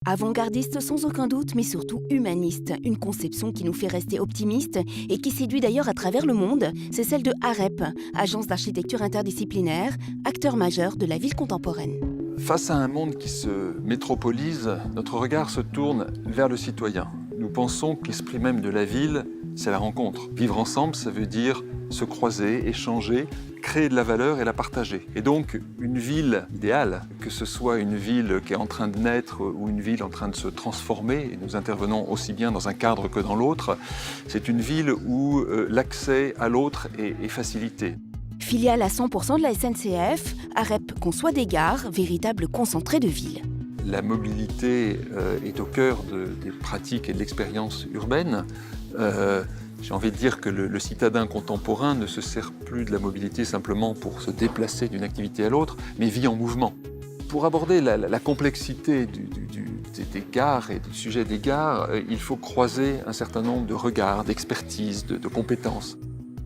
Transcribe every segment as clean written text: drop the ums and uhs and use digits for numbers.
Avant-gardiste sans aucun doute, mais surtout humaniste. Une conception qui nous fait rester optimistes et qui séduit d'ailleurs à travers le monde, c'est celle de AREP, Agence d'architecture interdisciplinaire, acteur majeur de la ville contemporaine. Face à un monde qui se métropolise, notre regard se tourne vers le citoyen. Nous pensons que l'esprit même de la ville, c'est la rencontre. Vivre ensemble, ça veut dire se croiser, échanger, créer de la valeur et la partager. Et donc, une ville idéale, que ce soit une ville qui est en train de naître ou une ville en train de se transformer, et nous intervenons aussi bien dans un cadre que dans l'autre, c'est une ville où l'accès à l'autre est facilité. Filiale à 100% de la SNCF, AREP conçoit des gares, véritables concentrés de ville. La mobilité est au cœur des pratiques et de l'expérience urbaine. J'ai envie de dire que le citadin contemporain ne se sert plus de la mobilité simplement pour se déplacer d'une activité à l'autre, mais vit en mouvement. Pour aborder la complexité des gares et du sujet des gares, il faut croiser un certain nombre de regards, d'expertises, de compétences.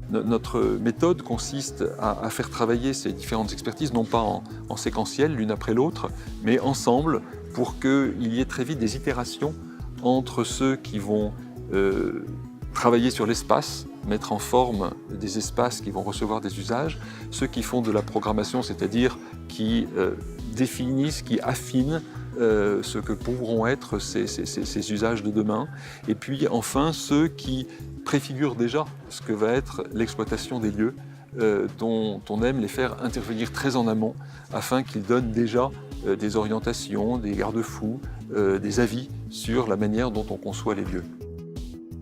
Notre méthode consiste à faire travailler ces différentes expertises, non pas en séquentiel, l'une après l'autre, mais ensemble, pour qu'il y ait très vite des itérations entre ceux qui vont travailler sur l'espace, mettre en forme des espaces qui vont recevoir des usages, ceux qui font de la programmation, c'est-à-dire qui définissent, qui affinent ce que pourront être ces usages de demain, et puis enfin ceux qui préfigurent déjà ce que va être l'exploitation des lieux, dont on aime les faire intervenir très en amont, afin qu'ils donnent déjà des orientations, des garde-fous, des avis sur la manière dont on conçoit les lieux.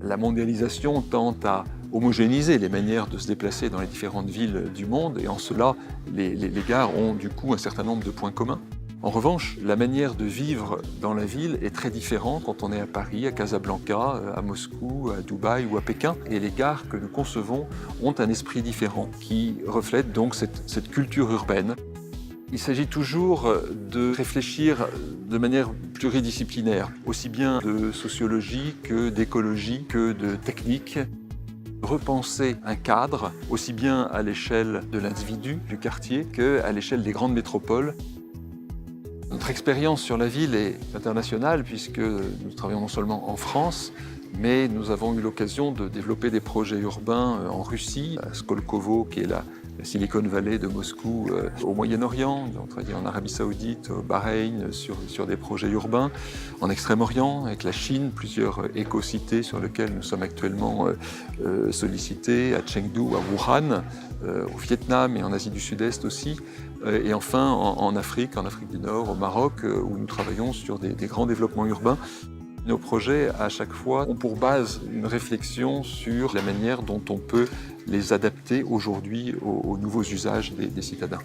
La mondialisation tend à homogénéiser les manières de se déplacer dans les différentes villes du monde, et en cela, les gares ont du coup un certain nombre de points communs. En revanche, la manière de vivre dans la ville est très différente quand on est à Paris, à Casablanca, à Moscou, à Dubaï ou à Pékin. Et les gares que nous concevons ont un esprit différent qui reflète donc cette culture urbaine. Il s'agit toujours de réfléchir de manière pluridisciplinaire, aussi bien de sociologie que d'écologie que de technique. Repenser un cadre, aussi bien à l'échelle de l'individu, du quartier, qu'à l'échelle des grandes métropoles. Notre expérience sur la ville est internationale puisque nous travaillons non seulement en France, mais nous avons eu l'occasion de développer des projets urbains en Russie, à Skolkovo, qui est la Silicon Valley de Moscou, au Moyen-Orient. On travaille en Arabie Saoudite, au Bahreïn, sur des projets urbains, en Extrême-Orient, avec la Chine, plusieurs éco-cités sur lesquelles nous sommes actuellement sollicités, à Chengdu, à Wuhan, au Vietnam et en Asie du Sud-Est aussi. Et enfin en Afrique du Nord, au Maroc, où nous travaillons sur des grands développements urbains. Nos projets, à chaque fois, ont pour base une réflexion sur la manière dont on peut les adapter aujourd'hui aux nouveaux usages des citadins.